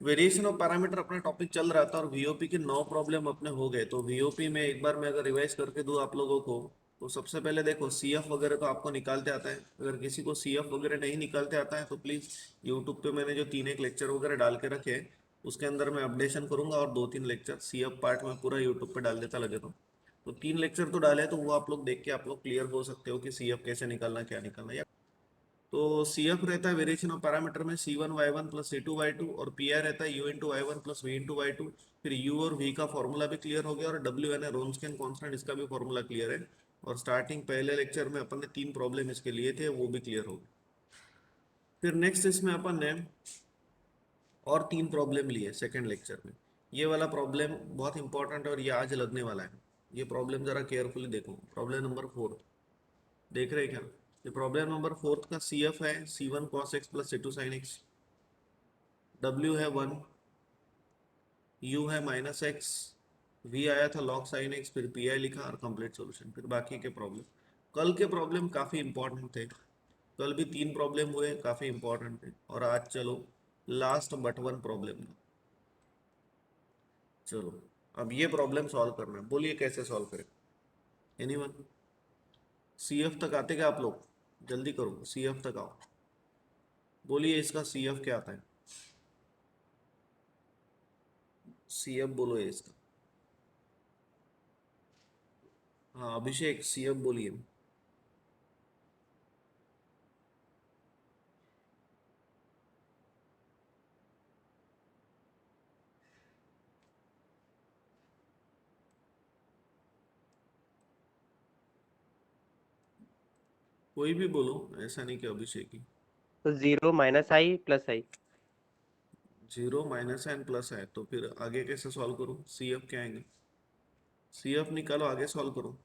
Variation of parameter अपना topic चल रहा था और वीओपी के 9 प्रॉब्लम अपने हो गए। तो वीओपी में एक बार मैं अगर रिवाइज करके दूं आप लोगों को, तो सबसे पहले देखो सीएफ वगैरह तो आपको निकालते आता है। अगर किसी को सीएफ वगैरह नहीं निकालते आता है तो प्लीज यूट्यूब पे मैंने जो 3 एक लेक्चर वगैरह डाल के रखे हैं उसके अंदर मैं अपडेशन करूंगा, और 2 3 लेक्चर सीएफ पार्ट में पूरा यूट्यूब पे डाल देता लगे तो 3 लेक्चर तो डाले, तो वो आप लोग देख के आप लोग क्लियर हो सकते हो कि सीएफ कैसे निकालना, क्या निकालना। तो सीएफ रहता है वेरिएशन ऑफ पैरामीटर में C1 Y1 plus C2 Y2, और पीआई रहता है U×Y1 प्लस V×Y2। फिर यू और वी का फॉर्मूला भी क्लियर हो गया, और डब्ल्यू एन है रोन्सकियन कांस्टेंट, इसका भी फॉर्मूला क्लियर है। और स्टार्टिंग पहले लेक्चर में अपन ने 3 प्रॉब्लम इसके लिए थे, वो भी क्लियर हो गए। फिर नेक्स्ट इसमें अपन ने और 3 प्रॉब्लम लिए सेकेंड लेक्चर में। ये वाला प्रॉब्लम बहुत इंपॉर्टेंट है और ये आज लगने वाला है। ये प्रॉब्लम जरा केयरफुली देखो, प्रॉब्लम नंबर 4 देख रहे हैं क्या? ये प्रॉब्लम नंबर 4 का सीएफ है C1 cos x plus C2 sin x। W है 1, यू है -x, वी आया था log sin x, फिर पी आई लिखा और कंप्लीट सॉल्यूशन, फिर बाकी के प्रॉब्लम। कल के प्रॉब्लम काफ़ी इंपॉर्टेंट थे, कल भी 3 प्रॉब्लम हुए, काफ़ी इंपॉर्टेंट थे। और आज चलो लास्ट बट वन प्रॉब्लम। चलो अब ये प्रॉब्लम सॉल्व करना है, बोलिए कैसे सॉल्व करें? एनीवन? सीएफ तक आते क्या आप लोग? जल्दी करो, सीएफ तक आओ। बोलिए इसका सीएफ क्या आता है? सीएफ बोलो ये इसका। हाँ अभिषेक, सीएफ बोलिए। कोई भी बोलो, ऐसा नहीं कि अभिषेक ही। तो 0 - i + i। Zero minus n plus है, तो फिर आगे कैसे सॉल्व करूँ? सीएफ क्या आएंगे? सीएफ निकालो, आगे सॉल्व करो।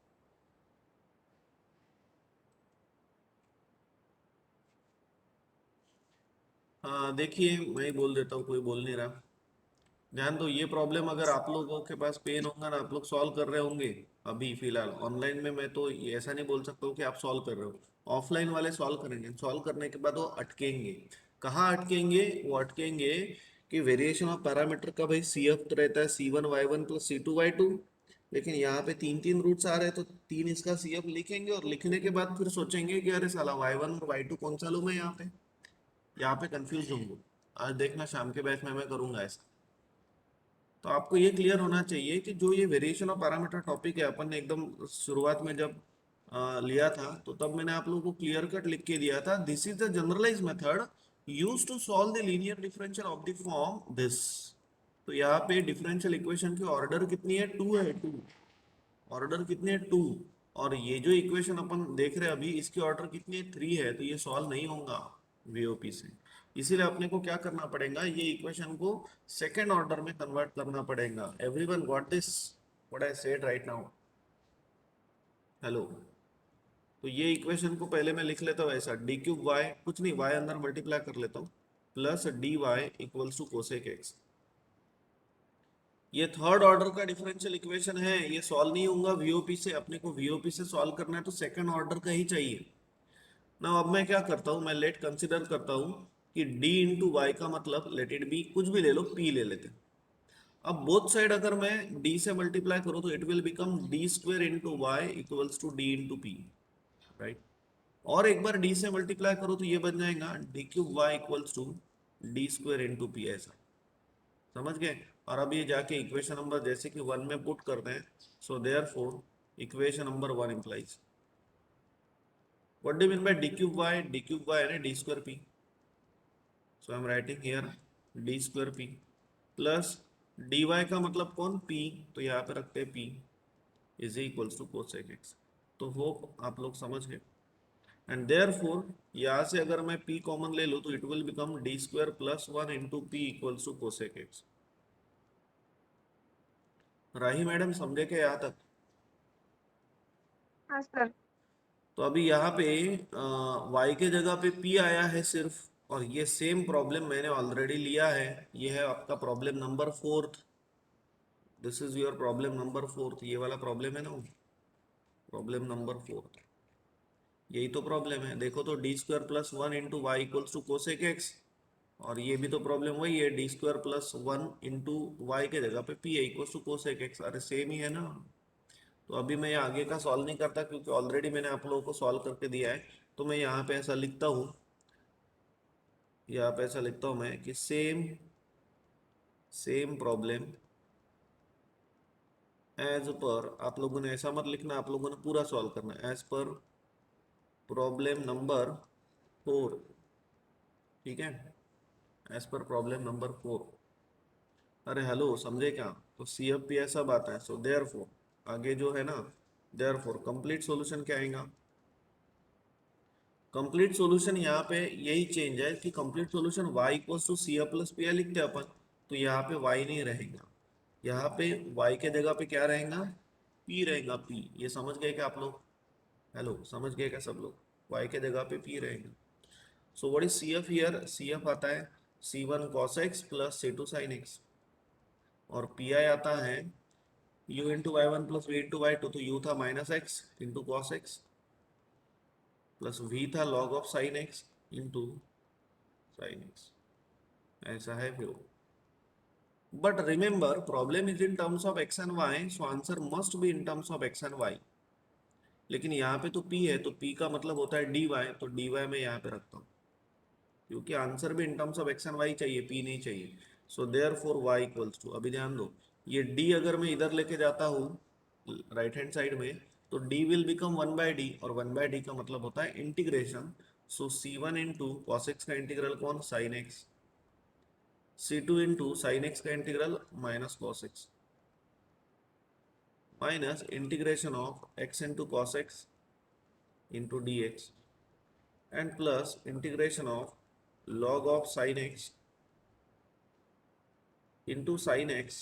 हाँ देखिए, मैं ही बोल देता हूँ, कोई बोल नहीं रहा। ध्यान दो, ये प्रॉब्लम अगर आप लोगों के पास पेन होगा ना, आप लोग सॉल्व कर रहे होंगे अभी फिलहाल ऑनलाइन में, मैं तो ये ऐसा नहीं बोल सकता हूँ कि आप सॉल्व कर रहे हो। ऑफलाइन वाले सॉल्व करेंगे, सॉल्व करने के बाद वो अटकेंगे। कहाँ अटकेंगे? वो अटकेंगे कि वेरिएशन ऑफ पैरामीटर का भाई सीएफ तो रहता है C1 Y1 plus C2 Y2, लेकिन यहाँ पे 3 3 रूट्स आ रहे हैं, तो 3 इसका सीएफ लिखेंगे और लिखने के बाद फिर सोचेंगे कि अरे साला Y1 और Y2 कौन सा लूँ मैं यहाँ पे। यहाँ पे कंफ्यूज होंगे। आज देखना शाम के बैच में मैं करूंगा ऐसा। तो आपको ये क्लियर होना चाहिए कि जो ये वेरिएशन ऑफ पैरामीटर टॉपिक है, अपन ने एकदम शुरुआत में जब लिया था तो तब मैंने आप लोगों को क्लियर कट लिख के दिया था, this is the generalize method use to solve the linear differential of the form this. तो यहाँ पे डिफरेंशियल इक्वेशन की ऑर्डर कितनी है? 2 है, 2। ऑर्डर कितनी है? 2। और ये जो इक्वेशन अपन देख रहे हैं अभी, इसकी ऑर्डर कितनी है? 3 है, तो ये सॉल्व नहीं होगा वीओपी से। इसीलिए अपने को क्या करना पड़ेगा, ये इक्वेशन को सेकेंड ऑर्डर में कन्वर्ट करना पड़ेगा। Everyone got this what I said right now? Hello? तो ये इक्वेशन को पहले मैं लिख लेता हूँ ऐसा, d³ y, कुछ नहीं, y अंदर मल्टीप्लाई कर लेता हूँ, plus dy equals to cosec x. ये थर्ड ऑर्डर का डिफरेंशियल इक्वेशन है, ये सॉल्व नहीं होगा वीओपी से। अपने को वीओपी से सॉल्व करना है तो सेकंड ऑर्डर का ही चाहिए ना। अब मैं क्या करता हूँ, मैं लेट कंसिडर करता हूँ कि d×y का मतलब, लेट इट बी, कुछ भी ले लो, p ले लेते हैं। अब बोथ साइड अगर मैं d से मल्टीप्लाई करूँ तो it will become d² × y equals to d×p, right. और एक बार d से मल्टीप्लाई करो तो ये बन जाएगा d³ y equals to d² × p, ऐसा। समझ गए? और अब ये जाके इक्वेशन नंबर जैसे कि 1 में पुट करते हैं, so therefore equation number 1 implies, what do mean bye d³y? d³ y यानी d²p, so I am writing here d²p plus dy का मतलब कौन? p, तो यहाँ पे रखते हैं p is equals to cosec x. तो होप आप लोग समझ गए। एंड देयरफॉर यहाँ से अगर मैं p कॉमन ले लूँ तो it will become d²+1 × p equals to cosec x. Rahi madam समझे क्या यहाँ तक? हाँ सर। तो अभी यहाँ पे y के जगह पे p आया है सिर्फ, और ये सेम प्रॉब्लम मैंने ऑलरेडी लिया है। ये है आपका problem number 4। This is your problem number 4, ये वाला प्रॉब्लम है ना, प्रॉब्लम नंबर 4। यही तो प्रॉब्लम है, देखो तो d² + 1 × y equals to cosec x. और ये भी तो प्रॉब्लम वही है, d square plus one into y के जगह पे पी है इक्वल टू कोसेक एक्स, अरे सेम ही है ना। तो अभी मैं आगे का सॉल्व नहीं करता क्योंकि ऑलरेडी मैंने आप लोगों को सॉल्व करके दिया है। तो मैं यहाँ पे ऐसा लिखता हूँ, यहाँ पे ऐसा लिखता हूँ मैं कि same same problem as per, आप लोगों ने ऐसा मत लिखना, आप लोगों ने पूरा सॉल्व करना है, एज पर प्रॉब्लम नंबर 4। ठीक है, एज पर प्रॉब्लम नंबर 4। अरे हेलो, समझे क्या? तो सी एफ पी ऐसा बात है, सो देयर फोर, आगे जो है ना, देयर फोर कंप्लीट सोल्यूशन क्या आएगा? कंप्लीट सॉल्यूशन यहाँ पे यही चेंज है कि complete solution y equals to c plus p लिखते हैं अपन। तो यहाँ पे y नहीं रहेगा, यहाँ पे y के जगह पे क्या रहेगा? p रहेगा, p। ये समझ गए क्या आप लोग? हेलो, समझ गए क्या सब लोग? y के जगह पे p रहेगा। So what is C F here? C F आता है c1 cos x plus c2 sin x, और पी आई आता है u into y one plus v into y two, तो u था minus x into cos x plus v था log of sine x into sine x. ऐसा है फिर। But remember problem is in terms of x and y, so answer must be in terms of x and y. लेकिन यहाँ पे तो p है, तो p का मतलब होता है dy, तो dy मैं यहाँ पे रखता हूँ क्योंकि आंसर भी in terms of x and y चाहिए, p नहीं चाहिए। So therefore y equals to, अभी ध्यान दो, ये d अगर मैं इधर लेके जाता हूँ राइट हैंड साइड में, तो d will become one by d, और वन बाय डी का मतलब होता है integration. So c one into cos x का इंटीग्रल कौन? Sine x. c2 into sine x का integral minus cos x, minus integration of x into cos x into d x, and plus integration of log of sine x into sine x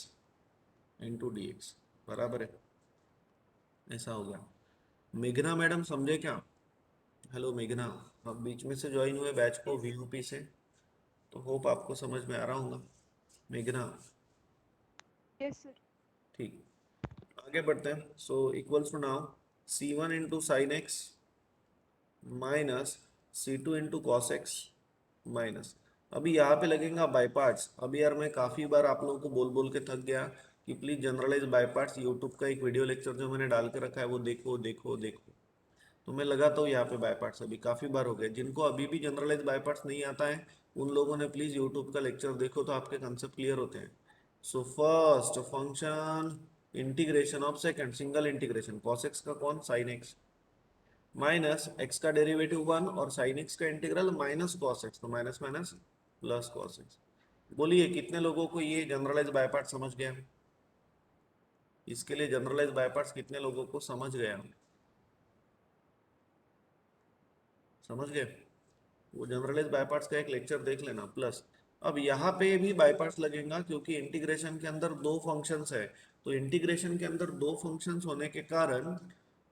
into d x, बराबर है। ऐसा हो गया। मेघना madam समझे क्या? Hello मेघना, आप बीच में से ज्वाइन हुए बैच को वीयूपी से, तो होप आपको समझ में आ रहा होगा। मेघना, यस सर। ठीक, आगे बढ़ते हैं। So equals to now c one into sine x minus c two into cos x minus, अभी यहाँ पे लगेगा बाय पार्ट्स। अभी यार मैं काफ़ी बार आप लोगों को बोल बोल के थक गया कि please generalize by parts, YouTube का एक वीडियो लेक्चर जो मैंने डाल के रखा है वो देखो देखो देखो। तो मैं लगाता हूँ यहाँ पे बाय पार्ट्स, अभी काफ़ी बार हो गए। जिनको अभी भी जनरलाइज बाय पार्ट्स नहीं आता है उन लोगों ने प्लीज़ यूट्यूब का लेक्चर देखो, तो आपके कंसेप्ट क्लियर होते हैं। So first function integration of second, single integration cos x का कौन? साइन एक्स, माइनस एक्स का डेरिवेटिव वन, और साइन एक्स का इंटीग्रल माइनस कॉस एक्स, तो minus minus plus cos x. बोलिए कितने लोगों को ये जनरलाइज बाय पार्ट समझ गया? इसके लिए जनरलाइज बाय पार्ट्स कितने लोगों को समझ गया? समझ गए? वो जनरलाइज बाय पार्ट्स का एक लेक्चर देख लेना। प्लस अब यहाँ पे भी बाय पार्ट्स लगेगा क्योंकि इंटीग्रेशन के अंदर दो फंक्शंस है, तो इंटीग्रेशन के अंदर दो फंक्शंस होने के कारण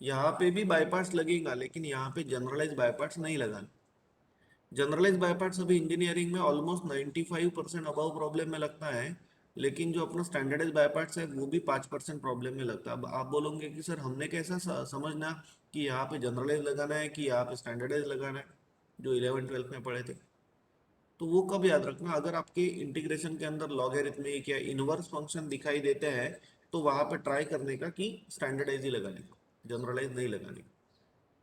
यहाँ पे भी बाय पार्ट्स लगेगा, लेकिन यहाँ पे जनरलाइज बाय पार्ट्स नहीं लगाना। जनरलाइज बाय पार्ट्स अभी इंजीनियरिंग में ऑलमोस्ट 95% अबव प्रॉब्लम में लगता है, लेकिन जो अपना स्टैंडर्डाइज बाय पार्ट्स है वो भी 5% प्रॉब्लम में लगता है। अब आप बोलोगे कि सर हमने कैसा समझना कि यहाँ पे जनरलाइज लगाना है कि यहाँ पे स्टैंडर्डाइज लगाना है, जो 11 12 में पढ़े थे। तो वो कब याद रखना, अगर आपके इंटीग्रेशन के अंदर लॉगरिथमिक या इनवर्स फंक्शन दिखाई देते हैं तो वहां पे ट्राई करने का कि स्टैंडर्डाइज ही लगाने का, जनरलाइज नहीं लगाने का।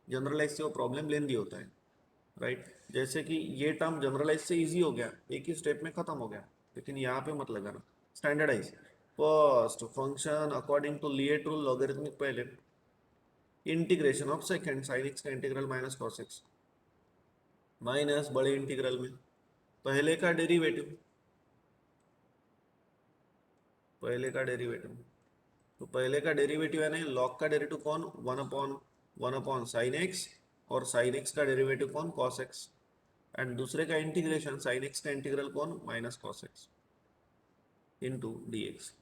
जनरलाइज से वो प्रॉब्लम लेंदी होता है, राइट। जैसे कि ये टर्म जनरलाइज से इजी हो गया, एक ही स्टेप में खत्म हो गया, लेकिन यहाँ पे मत लगाना standardize. First function according to LIATE rule logarithmic पहले, integration of second sine x का integral minus cos x, minus बड़े इंटीग्रल में पहले का डेरिवेटिव, पहले का डेरिवेटिव, तो पहले का डेरिवेटिव है ना, लॉग का डेरिवेटिव कौन? वन अपॉन साइन एक्स, और साइन एक्स का डेरिवेटिव कौन? Cos x. एंड दूसरे का इंटीग्रेशन साइन एक्स का इंटीग्रल कौन? Minus cos x into d x.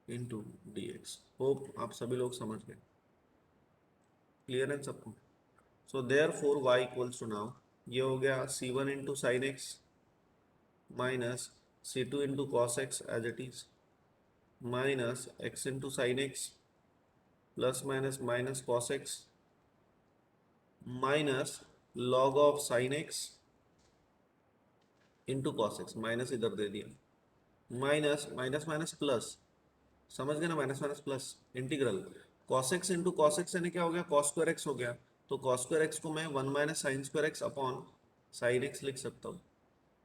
Into d x. Hope आप सभी लोग समझ गए, क्लियर है सबको? So therefore y equals to now, ये हो गया c one into sine x minus c two into cos x as it is, minus x into sine x plus minus minus cos x minus log of sine x into cos x, minus इधर दे दिया, minus minus minus plus, समझ गए ना, minus minus plus integral cos x into cos x यानी क्या हो गया, cos square x हो गया। तो कॉस स्क्वायर एक्स को मैं 1 minus sine square x upon sine x लिख सकता हूँ,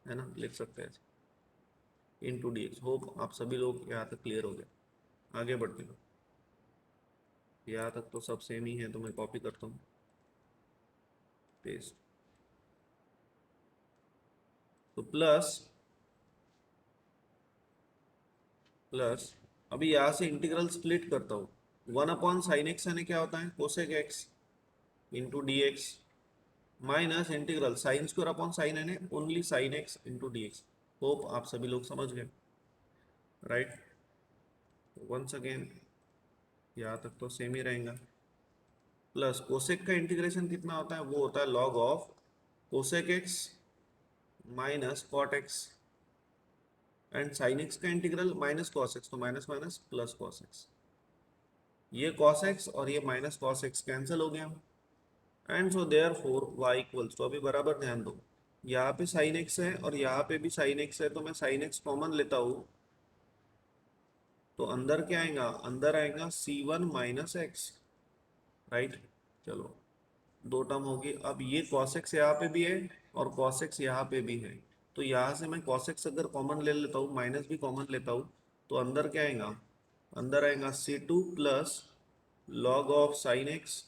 है ना, लिख सकते हैं इंटू डी एक्स। होप आप सभी लोग यहाँ तक क्लियर हो गया। आगे बढ़ते हैं, यहाँ तक तो सब सेम ही है, तो मैं कॉपी करता हूँ, पेस्ट। तो प्लस प्लस अभी यहाँ से इंटीग्रल स्प्लिट करता हूँ, 1 अपॉन साइन एक्स यानी क्या होता है, cosec x into d x minus integral sine square upon sine यानी only sine x into d x. Hope आप सभी लोग समझ गए, राइट। वंस अगेन यहाँ तक तो सेम ही रहेगा। प्लस कोसेक का इंटीग्रेशन कितना होता है, वो होता है log of cosec x minus cot x and sine x का इंटीग्रल माइनस कॉस एक्स, तो minus minus plus cos x. ये कॉस एक्स और ये माइनस कॉस एक्स कैंसिल हो गया and so therefore y equals, तो अभी बराबर ध्यान दो, यहाँ पे साइन एक्स है और यहाँ पे भी साइन एक्स है, तो मैं साइन एक्स कॉमन लेता हूँ, तो अंदर क्या आएगा, अंदर आएगा c1 माइनस एक्स, राइट। चलो दो टर्म होगी। अब ये cos x यहाँ पे भी है और cos x यहाँ पे भी है, तो यहाँ से मैं cos x अगर कॉमन ले लेता हूँ, माइनस भी कॉमन लेता हूँ, तो अंदर क्या आएगा, अंदर आएगा c2 plus log of sine x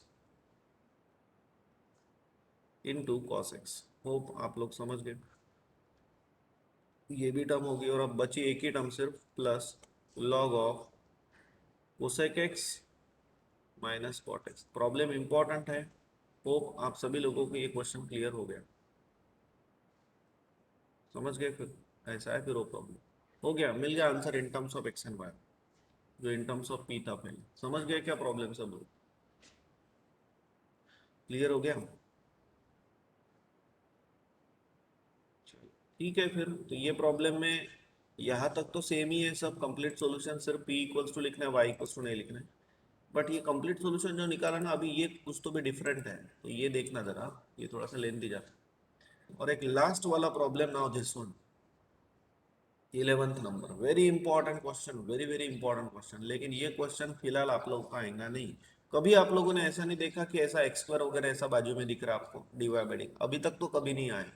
into cos x. Hope आप लोग समझ गए, ये भी टर्म होगी। और अब बची एक ही टर्म सिर्फ, plus log of cosec x minus cot x. Problem important है, होप आप सभी लोगों को ये क्वेश्चन क्लियर हो गया, समझ गए। फिर ऐसा है, फिर वो प्रॉब्लम हो गया, मिल गया answer in terms of x and y, जो इन टर्म्स ऑफ पी था पहले। समझ गए क्या प्रॉब्लम, सब लोग क्लियर हो गया। चलो, ठीक है फिर। तो ये प्रॉब्लम में यहाँ तक तो सेम ही है सब, कंप्लीट सॉल्यूशन, सिर्फ p इक्वल्स टू लिखना है, y इक्वल्स टू नहीं लिखना है। बट ये कंप्लीट सॉल्यूशन जो निकाला ना अभी, ये कुछ तो भी डिफरेंट है, तो ये देखना जरा, ये थोड़ा सा लेंथी जाता है। और एक लास्ट वाला problem now this one, 11th number, very important question, very very important question. लेकिन ये क्वेश्चन फिलहाल आप लोगों का आएगा नहीं, कभी आप लोगों ने ऐसा नहीं देखा कि ऐसा एक्स स्क्वायर वगैरह ऐसा बाजू में दिख रहा है आपको डीवाई बाई डी, अभी तक तो कभी नहीं आया।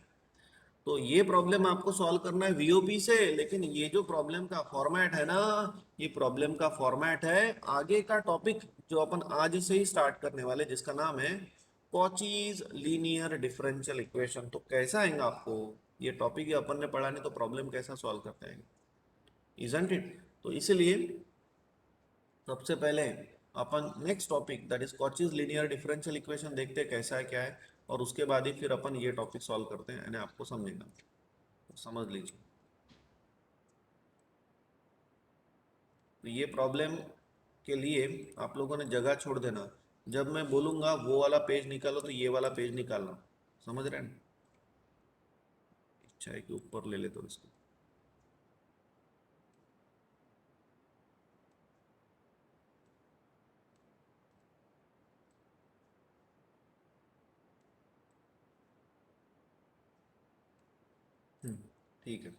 तो ये प्रॉब्लम आपको सॉल्व करना है वीओपी से, लेकिन ये जो प्रॉब्लम का फॉर्मेट है ना, ये प्रॉब्लम का फॉर्मेट है आगे का टॉपिक जो अपन आज से ही स्टार्ट करने वाले, जिसका नाम है कॉचीज लीनियर डिफरेंशियल इक्वेशन। तो कैसा आएगा आपको ये टॉपिक, ये अपन ने पढ़ा नहीं तो प्रॉब्लम कैसा सॉल्व करते हैं, इजंट इट। तो इसीलिए सबसे पहले अपन next topic that is Cauchy's linear differential equation देखते हैं कैसा है क्या है, और उसके बाद ही फिर अपन ये टॉपिक सॉल्व करते हैं, यानी आपको समझेगा, तो समझ लीजिए। तो ये प्रॉब्लम के लिए आप लोगों ने जगह छोड़ देना, जब मैं बोलूंगा वो वाला पेज निकालो तो ये वाला पेज निकालना, समझ रहे हैं। इच्छा है कि ऊपर ले ले तो इसको, ठीक है।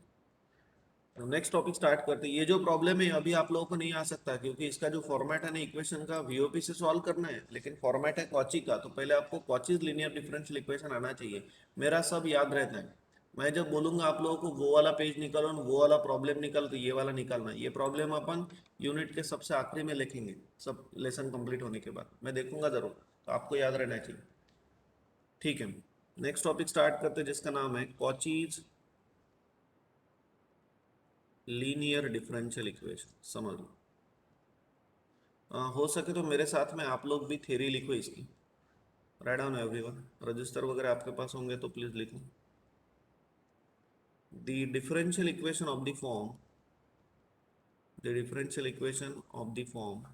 तो नेक्स्ट टॉपिक स्टार्ट करते हैं। ये जो प्रॉब्लम है अभी आप लोगों को नहीं आ सकता, क्योंकि इसका जो फॉर्मेट है ना इक्वेशन का, वीओपी से सॉल्व करना है, लेकिन फॉर्मेट है कॉची का, तो पहले आपको कॉचीज लीनियर डिफरेंशियल इक्वेशन आना चाहिए। मेरा सब याद रहता है, मैं जब बोलूंगा आप लोगों को वो वाला पेज निकालो, वो वाला प्रॉब्लम निकालो, तो ये वाला निकालना। ये प्रॉब्लम अपन यूनिट के सबसे आखिरी में लिखेंगे, सब लेसन कंप्लीट होने के बाद मैं देखूंगा जरूर, तो आपको याद रहना चाहिए, ठीक है। नेक्स्ट टॉपिक स्टार्ट करते हैं, जिसका नाम है कॉचीज लीनियर डिफरेंशियल इक्वेशन। समझ लो, हो सके तो मेरे साथ में आप लोग भी थ्योरी लिखो इसकी, राइट डाउन एवरीवन, रजिस्टर वगैरह आपके पास होंगे तो प्लीज लिखो। The differential equation of the form, the differential equation of the form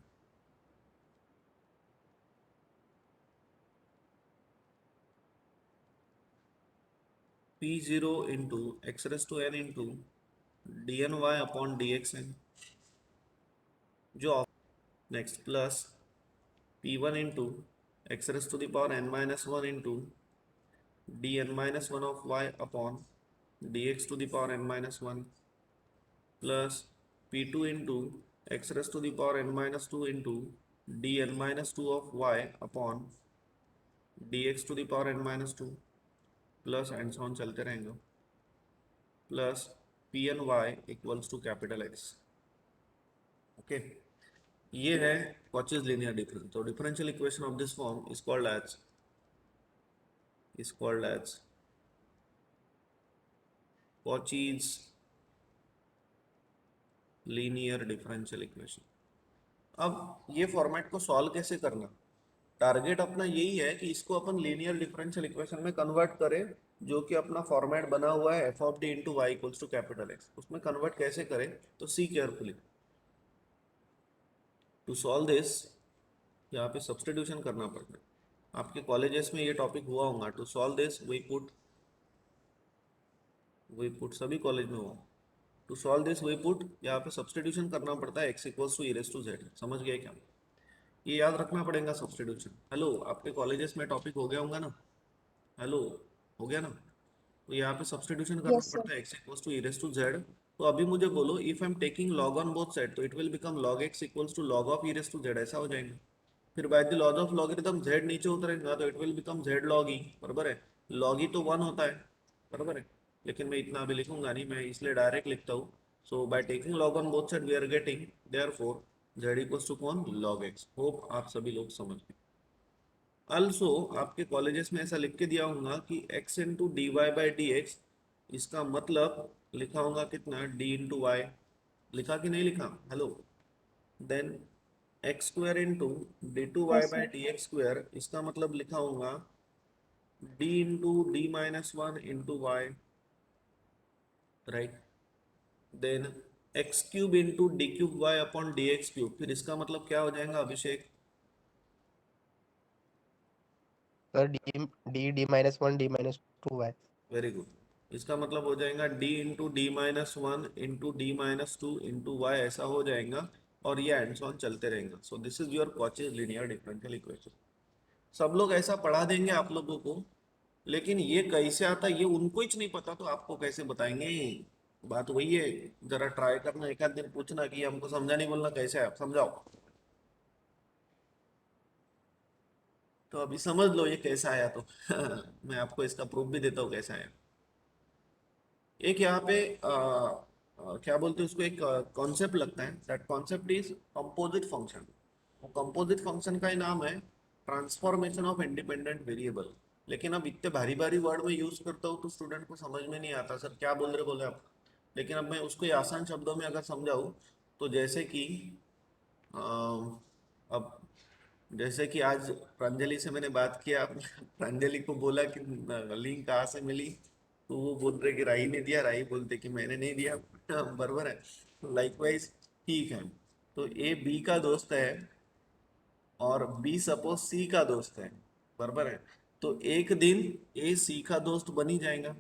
p0 into x raise to n into d n y upon d x n, जो next plus P1 into x raised to the power n minus 1 into dn minus 1 of y upon dx to the power n minus 1 plus P2 into x raised to the power n minus 2 into dn minus 2 of y upon dx to the power n minus 2 plus and so on चलते रहेंगे plus p n y equals to capital X. Okay, ये है Cauchy's linear difference. तो differential equation of this form is called as Cauchy's linear differential equation. अब ये format को solve कैसे करना, टारगेट अपना यही है कि इसको अपन लीनियर डिफरेंशियल इक्वेशन में कन्वर्ट करें, जो कि अपना फॉर्मेट बना हुआ है f of D into y equals to capital X. उसमें कन्वर्ट कैसे करें, तो see carefully. To solve this यहाँ पे सब्सटीट्यूशन करना पड़ता है। आपके कॉलेजेस में ये टॉपिक हुआ होगा। To solve this we put सभी कॉलेज में हुआ। To solve this we put यहाँ पे सब्सटीट्यूशन करना पड़ता है x equals to e raise to z. समझ गए क्या? ये याद रखना पड़ेगा सब्सटीट्यूशन। हेलो, आपके कॉलेजेस में टॉपिक हो गया होगा ना? हेलो, हो गया ना? तो यहाँ पे सब्सटीट्यूशन करना Yes, sir. पड़ता है x equals to e raise to z. तो अभी मुझे बोलो, if I am taking log on both side तो it will become log x equals to log of e raise to z, ऐसा हो जाएगा। फिर by the laws of logarithm z नीचे उतरेगा तो it will become z log e, बराबर है। लॉग ई तो 1 होता है, बराबर है, लेकिन मैं इतना अभी लिखूंगा नहीं, मैं इसलिए डायरेक्ट लिखता हूँ। So by taking log on both side we are getting therefore z equals to कौन, लॉग एक्स। होप आप सभी लोग समझ गए। अल्सो आपके कॉलेजेस में ऐसा लिख के दिया होगा कि x into d y by d x, इसका मतलब लिखा होगा कितना, d इंटू वाई। लिखा कि नहीं लिखा? Hello, then x square into d two y Yes, बाई sir. डी एक्स स्क्वायर, इसका मतलब लिखा होगा d into D minus 1 into y, right. Then x cube into d cube y upon d x cube, फिर इसका मतलब क्या हो जाएगा Abhishek? Sir d minus 1 d minus 2 y. Very good. इसका मतलब हो जाएगा d into D minus 1 into D minus 2 into Y, ऐसा हो जाएगा। और ये एंड सो ऑन चलते रहेंगे। So this is your Cauchy's linear differential equation. सब लोग ऐसा पढ़ा देंगे आप लोगों को, लेकिन ये कैसे आता है ये उनको ही नहीं पता, तो आपको कैसे बताएंगे? बात वही है, जरा ट्राई करना, एक आध दिन पूछना कि हमको समझा नहीं, बोलना कैसे है, आप समझाओ। तो अभी समझ लो ये कैसा आया तो मैं आपको इसका प्रूफ भी देता हूँ कैसा आया। एक यहाँ पे क्या बोलते हैं उसको, एक कॉन्सेप्ट लगता है, that concept is composite function. वो कंपोजिट फंक्शन का ही नाम है ट्रांसफॉर्मेशन ऑफ इंडिपेंडेंट वेरिएबल। लेकिन अब इतने भारी भारी वर्ड में यूज करता हूँ तो स्टूडेंट को समझ में नहीं आता, सर क्या बोल रहे बोले आप। लेकिन अब मैं उसको ये आसान शब्दों में अगर समझाऊँ, तो जैसे कि अब जैसे कि आज प्रांजलि से मैंने बात किया, प्रांजलि को बोला कि लिंक कहाँ से मिली, तो वो बोल रहे कि राही ने दिया, राही बोलते कि मैंने नहीं दिया। बराबर है। लाइकवाइज ठीक है, तो ए बी का दोस्त है और बी सपोज सी का दोस्त है, बराबर है। तो एक दिन ए सी का दोस्त बन ही जाएगा।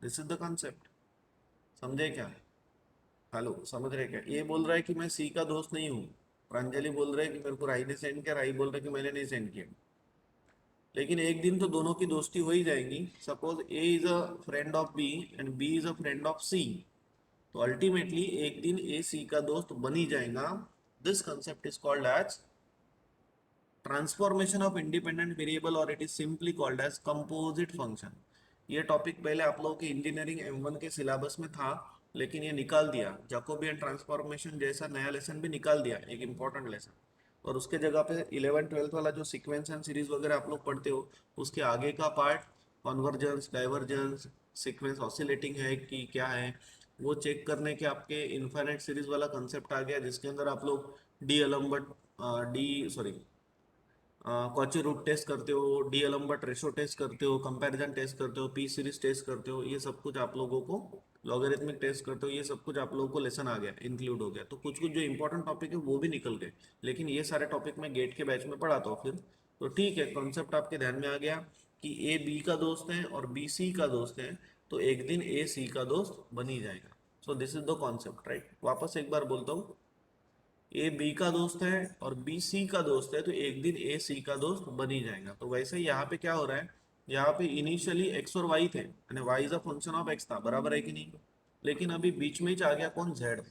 This is the concept. समझे क्या? हेलो, समझ रहे क्या? ये बोल रहा है कि मैं सी का दोस्त नहीं हूँ, प्रांजलि बोल रहे हैं कि मेरे को राही ने सेंड किया, राही बोल रहा है कि मैंने नहीं सेंड किया। लेकिन एक दिन तो दोनों की दोस्ती हो ही जाएगी। Suppose A is a friend of B and B is a friend of C, तो अल्टीमेटली एक दिन ए सी का दोस्त बन ही जाएगा। This concept is called as transformation of independent variable, और it is simply called as composite function. ये टॉपिक पहले आप लोगों के इंजीनियरिंग M1 के सिलेबस में था, लेकिन ये निकाल दिया, जैकोबियन ट्रांसफॉर्मेशन जैसा नया लेसन भी निकाल दिया, एक इंपॉर्टेंट लेसन। और उसके जगह पे 11th-12th वाला जो सीक्वेंस एंड सीरीज वगैरह आप लोग पढ़ते हो, उसके आगे का part convergence, divergence, sequence oscillating है कि क्या है, वो चेक करने के आपके इनफाइनाइट सीरीज वाला कंसेप्ट आ गया, जिसके अंदर आप लोग d'Alembert d sorry Cauchy root test करते हो, डी एलम्बर्ट रेशो टेस्ट करते हो, कंपैरिजन टेस्ट करते हो, पी सीरीज टेस्ट करते हो, ये सब कुछ आप लोगों को, लॉगरिथमिक टेस्ट करते हो, ये सब कुछ आप लोगों को लेसन आ गया, इंक्लूड हो गया। तो कुछ कुछ जो इंपॉर्टेंट टॉपिक है वो भी निकल गए, लेकिन ये सारे टॉपिक मैं गेट के बैच में पढ़ाता हूँ फिर। तो ठीक है, कॉन्सेप्ट आपके ध्यान में आ गया कि ए बी का दोस्त है और बी सी का दोस्त है, तो एक दिन ए सी का दोस्त बन ही जाएगा। So this is the concept, right. वापस एक बार बोलता हूँ, ए बी का दोस्त है और बी सी का दोस्त है, तो एक दिन ए सी का दोस्त बन ही जाएगा। तो वैसे ही यहाँ पे क्या हो रहा है, यहाँ पे इनिशियली एक्स और वाई थे, यानी y is a function of x था, बराबर है कि नहीं। लेकिन अभी बीच में ही आ गया कौन, जेड।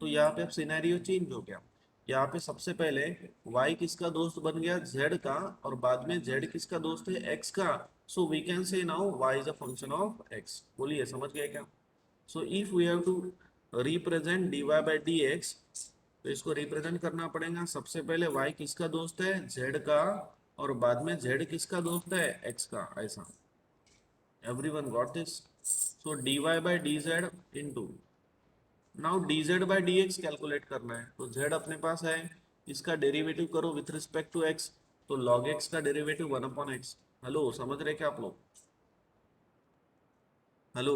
तो यहाँ पे अब सिनेरियो चेंज हो गया। यहाँ पे सबसे पहले y किसका दोस्त बन गया, z का, और बाद में z किसका दोस्त है, x का। So we can say now y is a function of x। बोलिए समझ गए क्या। So if we have to represent dy by dx, तो इसको रिप्रेजेंट करना पड़ेगा। सबसे पहले y किसका दोस्त है, z का, और बाद में z किसका दोस्त है, x का, ऐसा। Everyone got this. So dy by dz into, now dz by dx calculate करना है। तो z अपने पास है, इसका डेरिवेटिव करो विथ रिस्पेक्ट टू x, तो log x का डेरिवेटिव 1 अपॉन x। हेलो, समझ रहे क्या आप लोग। हेलो,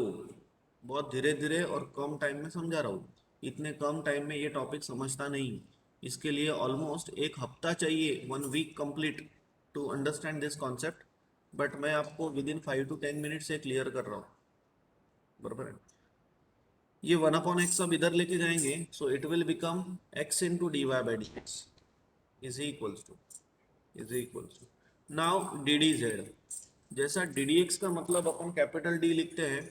बहुत धीरे धीरे और कम टाइम में समझा रहा हूँ। इतने कम टाइम में ये टॉपिक समझता नहीं। इसके लिए ऑलमोस्ट एक हफ्ता चाहिए, 1 week complete to understand this concept. But मैं आपको विद इन 5 to 10 मिनट से क्लियर कर रहा हूँ, बराबर है। ये 1 अपॉन एक्स अब इधर लेके जाएंगे, so it will become x into d y by d x is equals to now d d z. जैसा डी डी एक्स का मतलब अपन कैपिटल डी लिखते हैं,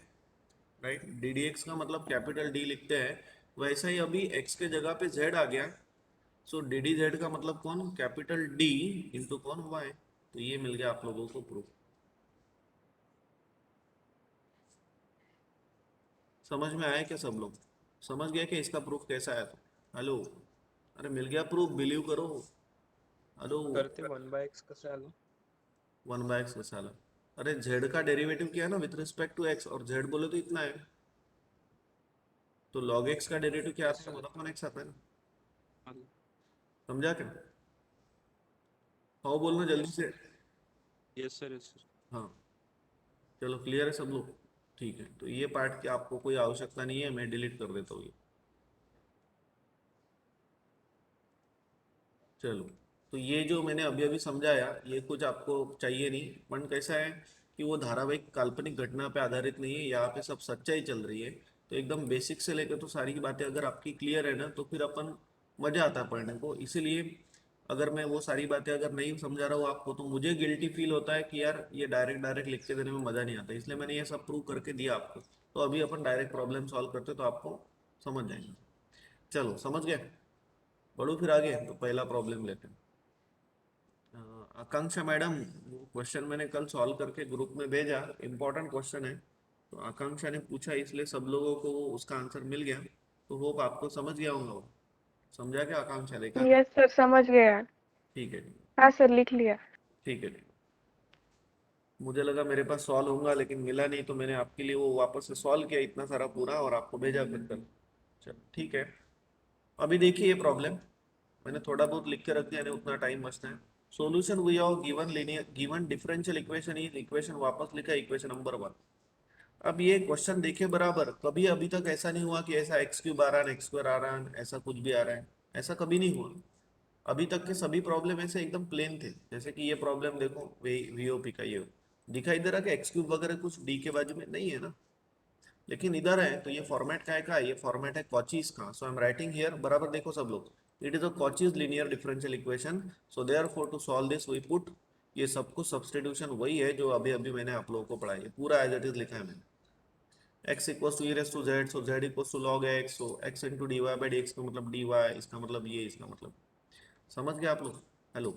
राइट, डी डी एक्स का मतलब कैपिटल डी लिखते हैं, वैसा ही अभी x के जगह पे z आ गया। सो डी डी जेड का मतलब कौन, कैपिटल डी इंटू कौन, y। तो ये मिल गया आप लोगों को प्रूफ। समझ में आया क्या सब लोग, समझ गया कि इसका प्रूफ कैसा आया। तो हेलो, अरे मिल गया प्रूफ, बिलीव करो। हेलो, करते 1/x कसं आलं. 1/x का साला, अरे जेड का डेरिवेटिव किया ना विथ रिस्पेक्ट टू एक्स, और जेड बोले तो इतना है, तो log x का डेरिवेटिव क्या आता है, 1/x आता है ना। आलं. समझा क्या, हाँ बोलना जल्दी से। Yes sir, yes sir. हाँ, चलो क्लियर है सब लोग, ठीक है। तो ये पार्ट की आपको कोई आवश्यकता नहीं है, मैं डिलीट कर देता हूँ ये। चलो, तो ये जो मैंने अभी अभी समझाया, ये कुछ आपको चाहिए नहीं। पण कैसा है कि वो धारावाहिक काल्पनिक घटना पे आधारित नहीं है, यहाँ पे सब सच्चाई चल रही है। तो एकदम बेसिक से लेकर तो सारी बातें अगर आपकी क्लियर है ना, तो फिर अपन मजा आता है पढ़ने को। इसीलिए अगर मैं वो सारी बातें अगर नहीं समझा रहा हूँ आपको, तो मुझे गिल्टी फील होता है कि यार ये डायरेक्ट डायरेक्ट लिख के देने में मजा नहीं आता, इसलिए मैंने ये सब प्रूव करके दिया आपको। तो अभी अपन डायरेक्ट प्रॉब्लम सॉल्व करते तो आपको समझ जाएंगे। चलो समझ गए, बढ़ो फिर आगे। तो पहला प्रॉब्लम लेते हैं। आकांक्षा मैडम, वो क्वेश्चन मैंने कल सॉल्व करके ग्रुप में भेजा, इंपॉर्टेंट क्वेश्चन है। तो आकांक्षा ने पूछा, इसलिए सब लोगों को उसका आंसर मिल गया। तो होप आपको समझ गया होगा वो। समझा क्या आकांक्षा, देखा क्या? यस सर, समझ गया। ठीक है, हाँ सर, लिख लिया। ठीक है, ठीक है। मुझे लगा मेरे पास सॉल्व होगा, लेकिन मिला नहीं, तो मैंने आपके लिए वो वापस से सॉल्व किया इतना सारा पूरा, और आपको भेजा फिर कल। चलो ठीक है, अभी देखिए ये प्रॉब्लम मैंने थोड़ा बहुत लिख के रख दिया, नहीं उतना टाइम बचता है। Solution we have given linear given differential equation is, equation वापस लिखा, इक्वेशन नंबर 1। अब ये क्वेश्चन देखे बराबर, कभी अभी तक ऐसा नहीं हुआ कि ऐसा एक्स क्यूब आ रहा है, एक्स स्क्वायर आ रहा है, ऐसा कुछ भी आ रहा है, ऐसा कभी नहीं हुआ। अभी तक के सभी प्रॉब्लम ऐसे एकदम प्लेन थे। जैसे कि ये प्रॉब्लम देखो, वीओपी का, ये दिखाई दे रहा कि एक्स क्यूब वगैरह कुछ डी के बाजू में नहीं है ना, लेकिन इधर है। तो ये फॉर्मेट का है, का ये फॉर्मेट है कॉचीज का। So I am writing here, बराबर देखो सब लोग, it is a Cauchy's linear differential equation. So therefore to solve this we put, ये सब कुछ सब्सटीट्यूशन वही है जो अभी अभी मैंने आप लोगों को पढ़ाई है, पूरा एज इट इज लिखा है मैंने। x equals to e raise to z, so z equals to log x, so x into d y by d x का मतलब dy, इसका मतलब ये, इसका मतलब, समझ गए आप लोग। हेलो,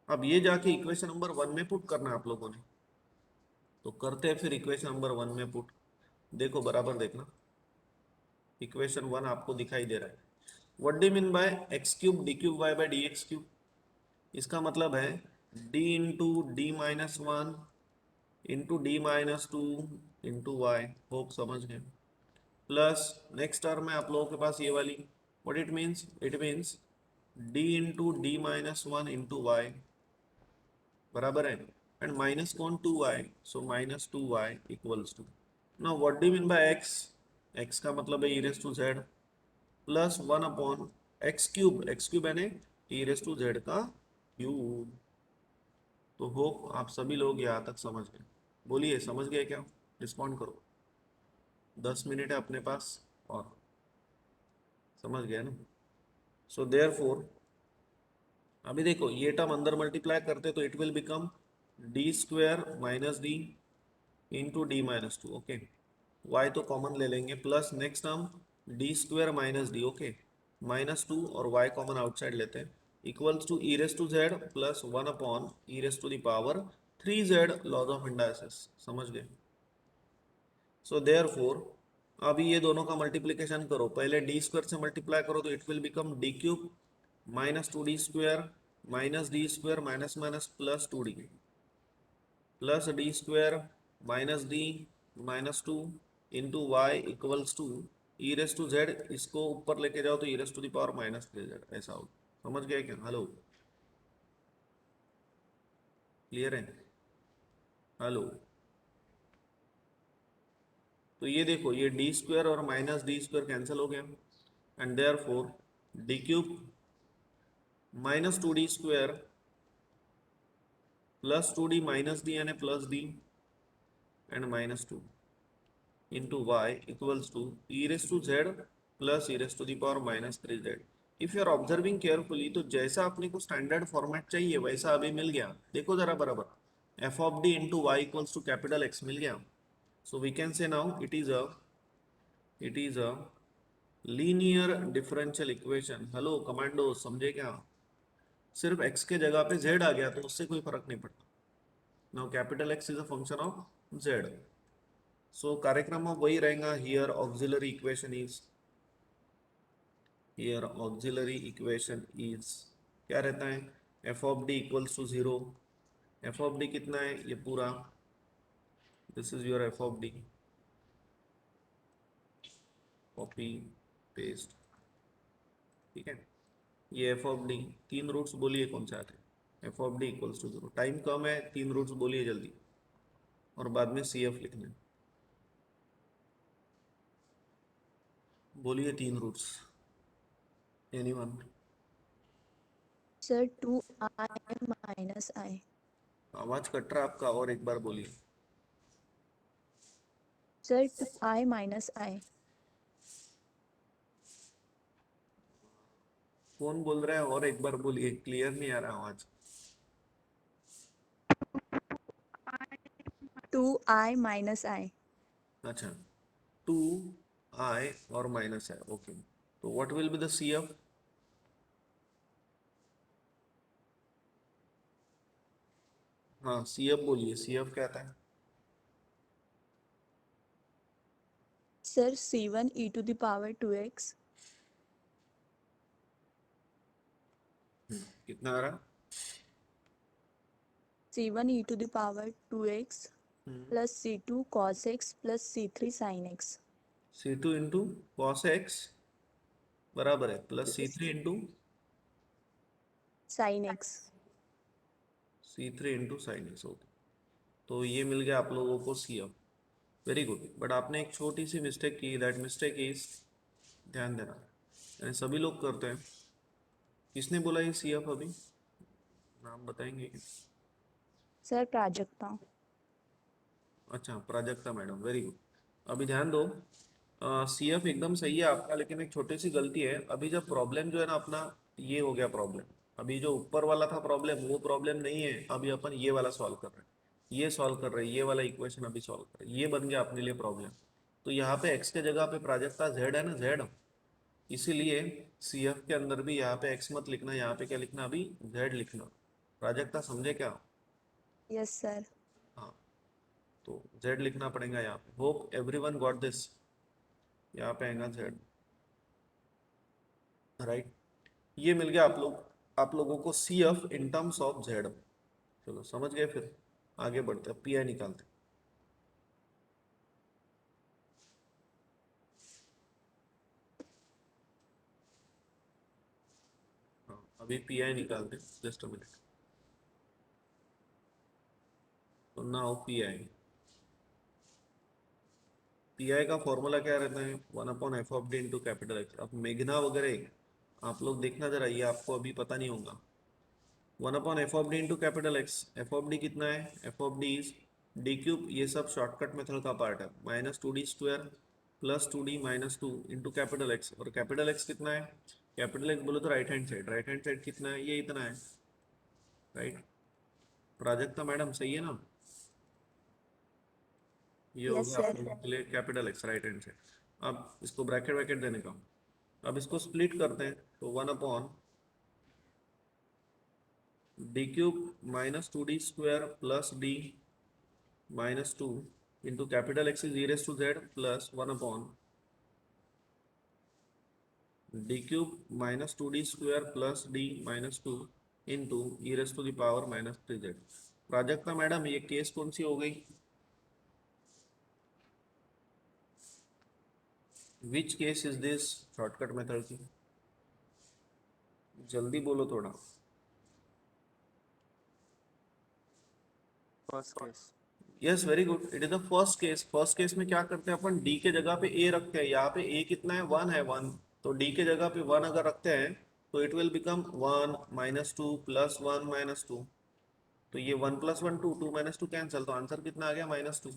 अब ये जाके इक्वेशन नंबर 1 में पुट करना है आप लोगों ने। तो करते हैं फिर इक्वेशन नंबर 1 में पुट। देखो बराबर देखना, इक्वेशन 1 आपको दिखाई दे रहा है। What do mean by x cube d cube y by d x cube, इसका मतलब है D into D minus 1 into D minus 2 into y. Hope समझ गए। प्लस नेक्स्ट टर्म है आप लोगों के पास ये वाली, what it means d into D minus 1 into y, बराबर है, एंड माइनस कौन, 2y, so minus 2y equals to, now what do mean by x, x का मतलब है e raise to z, plus 1 upon x cube यानी e raise to z का क्यूब। तो होप आप सभी लोग यहाँ तक समझ गए। बोलिए समझ गए क्या, रिस्पॉन्ड करो। 10 मिनट है अपने पास, और समझ गए ना। सो देयरफॉर अभी देखो ये टर्म अंदर मल्टीप्लाई करते तो it will become D square minus D into D minus two, okay. y तो कॉमन ले लेंगे, plus next term D square minus D, okay, minus two और y कॉमन आउटसाइड लेते हैं, equals to e raise to z plus one upon e raise to the power 3z laws of indices, समझ गए। So therefore अभी ये दोनों का multiplication करो, पहले डी स्क्वायर से मल्टीप्लाई करो तो it will become d cube minus two d square minus d square minus minus plus two d plus d square minus d minus two into y equals to e raise to z, इसको ऊपर लेके जाओ तो e raise to the power minus 3z, ऐसा हो। समझ गए क्या? हेलो, क्लियर है? हेलो, तो ये देखो ये डी स्क्वायर और माइनस डी स्क्वायर कैंसिल हो गया and therefore d cube minus two d square plus two d minus d यानी plus d and minus two into y equals to e raised to z plus e raised to the power minus 3z। If you are observing carefully तो जैसा अपने को standard format चाहिए वैसा अभी मिल गया, देखो जरा बराबर f of D into y equals to capital X मिल गया। So we can say now it is a linear differential equation. Hello commando, समझे क्या? सिर्फ x के जगह पे z आ गया तो उससे कोई फर्क नहीं पड़ता। Now capital x is a function of z। सो कार्यक्रम में वही रहेगा, हियर ऑक्सिलरी इक्वेशन इज क्या रहता है, f of d equals to 0। F of d कितना है ये पूरा, this is your f of d, copy paste, ठीक है। ये एफ ऑफ डी तीन रूट्स बोलिए कौन से आते हैं, f of d equals to 0, time कम है, तीन रूट्स बोलिए जल्दी और बाद में सी एफ लिखना है। बोलिए तीन roots, anyone? Sir 2i minus i. आवाज कट रहा है आपका, और एक बार बोलिए। Sir 2i minus i. कौन बोल रहा है? और एक बार बोलिए, क्लियर नहीं आ रहा आवाज। 2i माइनस आई। अच्छा, टू आई और माइनस है, ओके। तो what will be the C F? हाँ सी एफ बोलिए, सी एफ क्या आता है? Sir c1 e to the power 2x। कितना आ रहा? c1 e to the power 2x plus c2 cos x plus c3 sin x। C two into cos x बराबर है plus C three into sin x। C three into sine x, okay. तो ये मिल गया आप लोगों को C F, very good. But आपने एक छोटी सी मिस्टेक की, दैट मिस्टेक इज, ध्यान देना, यानी सभी लोग करते हैं। किसने बोला ये सी एफ? अभी नाम बताएंगे क्या? सर प्राजक्ता। अच्छा, प्राजक्ता मैडम, वेरी गुड। अभी ध्यान दो, सी एफ एकदम सही है आपका, लेकिन एक छोटी सी गलती है। अभी जब प्रॉब्लम जो है ना अपना, ये हो गया प्रॉब्लम, अभी जो ऊपर वाला था प्रॉब्लम वो प्रॉब्लम नहीं है, अभी अपन ये वाला सॉल्व कर रहे हैं, ये सॉल्व कर रहे हैं, ये वाला इक्वेशन अभी सॉल्व कर रहे हैं, ये बन गया अपने लिए प्रॉब्लम। तो यहाँ पे एक्स के जगह पे प्राजक्ता जेड है ना, जेड, इसीलिए सी एफ के अंदर भी यहाँ पे एक्स मत लिखना, यहाँ पे क्या लिखना, अभी जेड लिखना। प्राजक्ता समझे क्या? Yes sir. हाँ, तो जेड लिखना पड़ेगा यहाँ पे। Hope everyone got this. यहाँ पे आएगा जेड, राइट। ये मिल गया आप लोगों को C F in terms of z. चलो समझ गए, फिर आगे बढ़ते हैं, पी आई निकालते हैं। हाँ, अभी पी आई निकालते हैं, जस्ट अ मिनट। तो नाउ पी आई का फॉर्मूला क्या रहता है, one upon F of D into capital x. अब मेघना वगैरह आप लोग देखना जरा, ये आपको अभी पता नहीं होगा। One upon F of D into capital x, F of d कितना है, f of D is D cube, ये सब शॉर्टकट मेथड का पार्ट है, minus two d square plus two d minus two into capital x, और capital x कितना है, capital x बोले तो राइट हैंड साइड कितना है, ये इतना है, राइट। प्राजक्ता मैडम सही है ना, ये हो Yes, गया sir. आप लोगों के लिए capital x right hand side. अब इसको ब्रैकेट वैकेट देने का, अब इसको स्प्लिट करते हैं तो 1 d cube minus 2d square plus d minus 2 into capital X is e raise to z plus 1 d cube minus 2d square plus d minus 2 into e raise to the power minus 3z। Prajakta madam ये case कौन सी हो गई, which case is this, shortcut method की, जल्दी बोलो थोड़ा। First case. Yes very good, it is the first case. First case में क्या करते हैं अपन, डी के जगह पे ए रखते हैं, यहाँ पे ए कितना है 1 है 1, तो डी के जगह पे 1 अगर रखते हैं तो it will become 1 minus 2 plus 1 minus 2, तो ये 1 प्लस 1 2 2 माइनस 2 कैंसिल, तो आंसर कितना आ गया -2।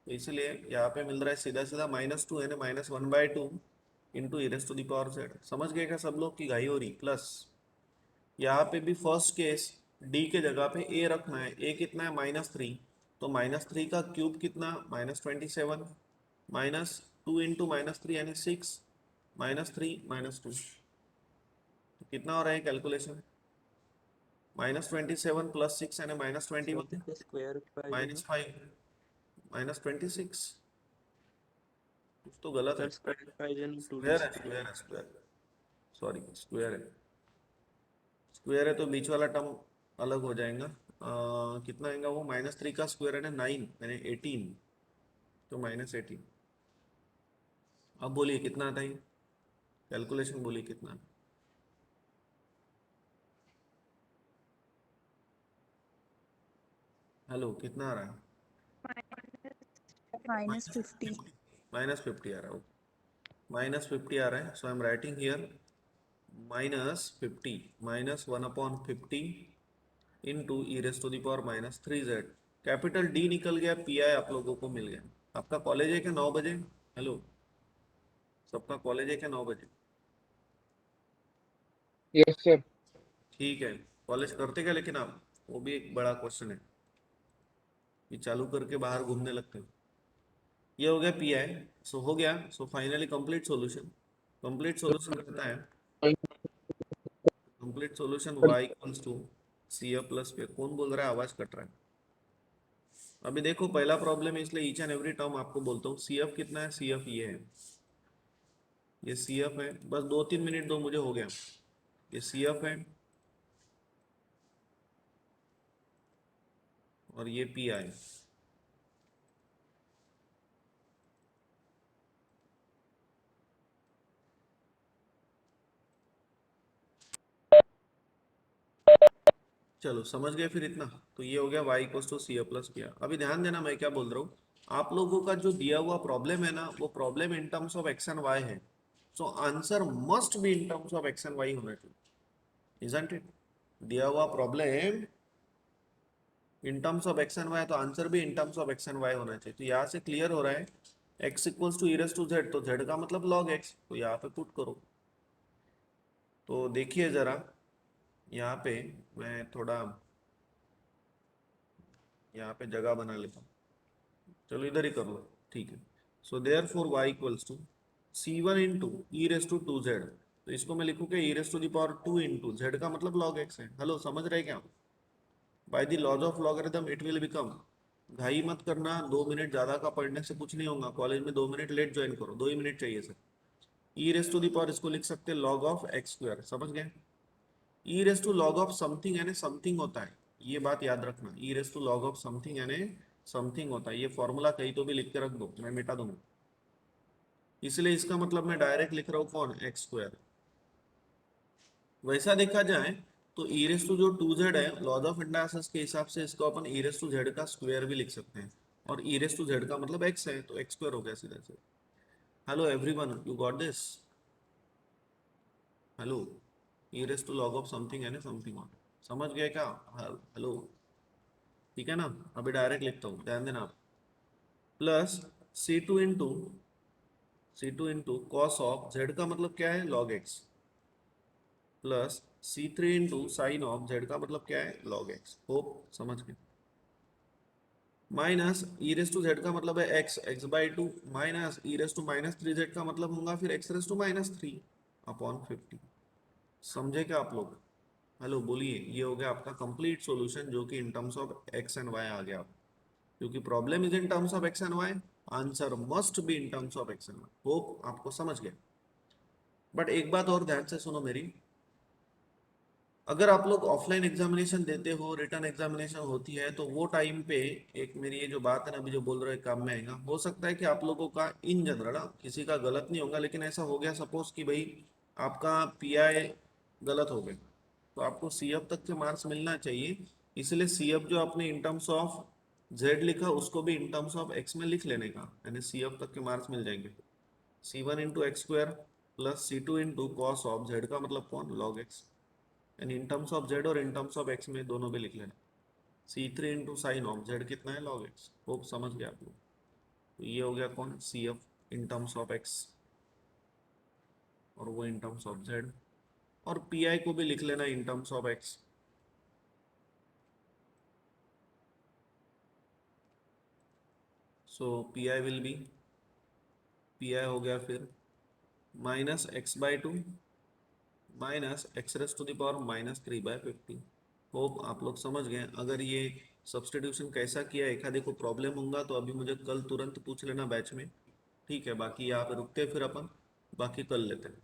तो इसलिए यहाँ पे मिल रहा है सीधा सीधा -2 है ना -1/2 into e raise to the power z। समझ गए क्या सब लोग की घाई हो रही। प्लस यहाँ पे भी फर्स्ट केस डी के जगह पे ए रखना है, ए कितना है -3, तो -3 का क्यूब कितना -27 -2 इंटू -3 यानी 6 -3 -2, तो कितना हो रहा है कैलकुलेशन, -27 प्लस 6 यानी -21 स्क्वायर पाहिजे ना -5 -26, कुछ तो गलत है, तर स्क्वायर पाहिजे ना 2d स्क्वायर है स्क्वायर है स्क्वायर, सॉरी स्क्वायर है, स्क्वायर है तो बीच वाला टर्म अलग हो जाएगा। कितना आएगा वो, -3 का स्क्वायर है ना 9 यानी 18, तो -18। अब बोलिए कितना आता है, कैलकुलेशन बोलिए कितना, हेलो कितना आ रहा है, -50. -50 आ रहा है, -50 आ रहा है, so I am writing here -50 -1/50 into e raise to the power -3z। Capital d निकल गया, पी आई आप लोगों को मिल गया। आपका कॉलेज है क्या 9 बजे, हेलो सबका कॉलेज है क्या 9 बजे, यस सर। ठीक है। कॉलेज करते क्या लेकिन आप, वो भी एक बड़ा क्वेश्चन है कि चालू करके बाहर घूमने लगते हैं। ये हो गया पी आई, सो हो गया, so finally complete solution, complete solution रहता है, complete solution y equals to C F plus पे। कौन बोल रहा है, आवाज कट रहा है। अभी देखो पहला प्रॉब्लम है इसलिए ईच एंड एवरी टर्म आपको बोलता हूँ। सी एफ कितना है, सी एफ ये है, ये सी एफ है, बस 2-3 मिनट दो मुझे, हो गया। ये सी एफ है और ये पी आई, चलो समझ गए फिर इतना। तो ये हो गया y equals to C F plus P I. अभी ध्यान देना मैं क्या बोल रहा हूँ, आप लोगों का जो दिया हुआ प्रॉब्लम है ना, वो problem in terms of x and y है, so answer must be in terms of x and y होना चाहिए, इजंट इट। दिया हुआ problem in terms of x and y, तो आंसर भी in terms of x and y होना चाहिए। तो यहाँ से क्लियर हो रहा है x equals to e raise to z, तो z का मतलब log x, तो यहाँ पे पुट करो। तो देखिए जरा यहाँ पे मैं थोड़ा यहाँ पे जगह बना लेता हूँ, चलो इधर ही कर लो, ठीक है। So therefore y equals to c1 into e raise to 2z, तो इसको मैं लिखूँ क्या, e raise to the power 2 into z का मतलब log x है। हेलो समझ रहे क्या, by the laws of logarithm it will become, घाई मत करना, 2 मिनट ज्यादा का पढ़ने से कुछ नहीं होगा, कॉलेज में 2 मिनट लेट ज्वाइन करो, 2 ही मिनट चाहिए sir. E raise to the power इसको लिख सकते हैं log ऑफ एक्स स्क्वायर, समझ गए। E raise to log of something यानी समथिंग होता है, ये बात याद रखना, e raise to log of something यानी समथिंग होता है। ये फॉर्मूला कहीं तो भी लिख के रख दो, मैं मिटा दूंगा, इसलिए इसका मतलब मैं डायरेक्ट लिख रहा हूँ कौन, एक्स स्क्वायर। वैसा देखा जाए तो ई रेस टू जो 2z है, लॉज ऑफ इंडायसिस के हिसाब से इसको अपन ई रेस टू जेड का स्क्वायर भी लिख सकते हैं, और ई रेस टू जेड का मतलब x है, तो एक्स स्क्वायर हो गया सीधा से। Hello everyone, you got this, hello, e raise to log of something यानी समथिंग होता है, समझ गए क्या, हेलो, ठीक है ना। अभी डायरेक्ट लिखता हूँ, ध्यान देना आप, plus C2 into cos of z का मतलब क्या है, log x, plus C3 into sine of z का मतलब क्या है लॉग एक्स। होप समझ गए। Minus e raise to z का मतलब है x, x by two, minus e raise to minus three z का मतलब होगा फिर x raise to minus three upon 50। समझे क्या आप लोग? हेलो बोलिए। ये हो गया आपका कंप्लीट सॉल्यूशन जो कि in terms of x and y आ गया। क्योंकि problem is in terms of x and y, answer must be in terms of x and y. Hope आपको समझ गया। बट एक बात और ध्यान से सुनो मेरी, अगर आप लोग ऑफलाइन एग्जामिनेशन देते हो, रिटर्न एग्जामिनेशन होती है, तो वो टाइम पे एक मेरी ये जो बात है ना अभी जो बोल रहे काम में आएगा। हो सकता है कि आप लोगों का इन जनरल, किसी का गलत नहीं होगा, लेकिन ऐसा हो गया सपोज कि भाई आपका पीआई गलत हो गया, तो आपको सीएफ तक के मार्क्स मिलना चाहिए। इसलिए सीएफ जो आपने इन टर्म्स ऑफ जेड लिखा उसको भी इन टर्म्स ऑफ एक्स में लिख लेने का, यानी सीएफ तक के मार्क्स मिल जाएंगे। C1 into x square plus C2 into cos of z का मतलब कौन लॉग एक्स, यानी इन टर्म्स ऑफ जेड और इन टर्म्स ऑफ एक्स में दोनों पे लिख लेना। C3 into sine of Z कितना है लॉग एक्स। होप समझ गया आप लोग। तो ये हो गया कौन CF in terms of x और वो इन टर्म्स ऑफ जेड, और PI को भी लिख लेना in terms of x. So PI will be, PI हो गया फिर minus x by two minus x raise to the power minus 3/50। होप आप लोग समझ गए। अगर ये सब्सटीट्यूशन कैसा किया, एक आधे को प्रॉब्लम होगा तो अभी मुझे कल तुरंत पूछ लेना बैच में, ठीक है? बाकी यहाँ पे रुकते हैं फिर अपन, बाकी कल लेते हैं।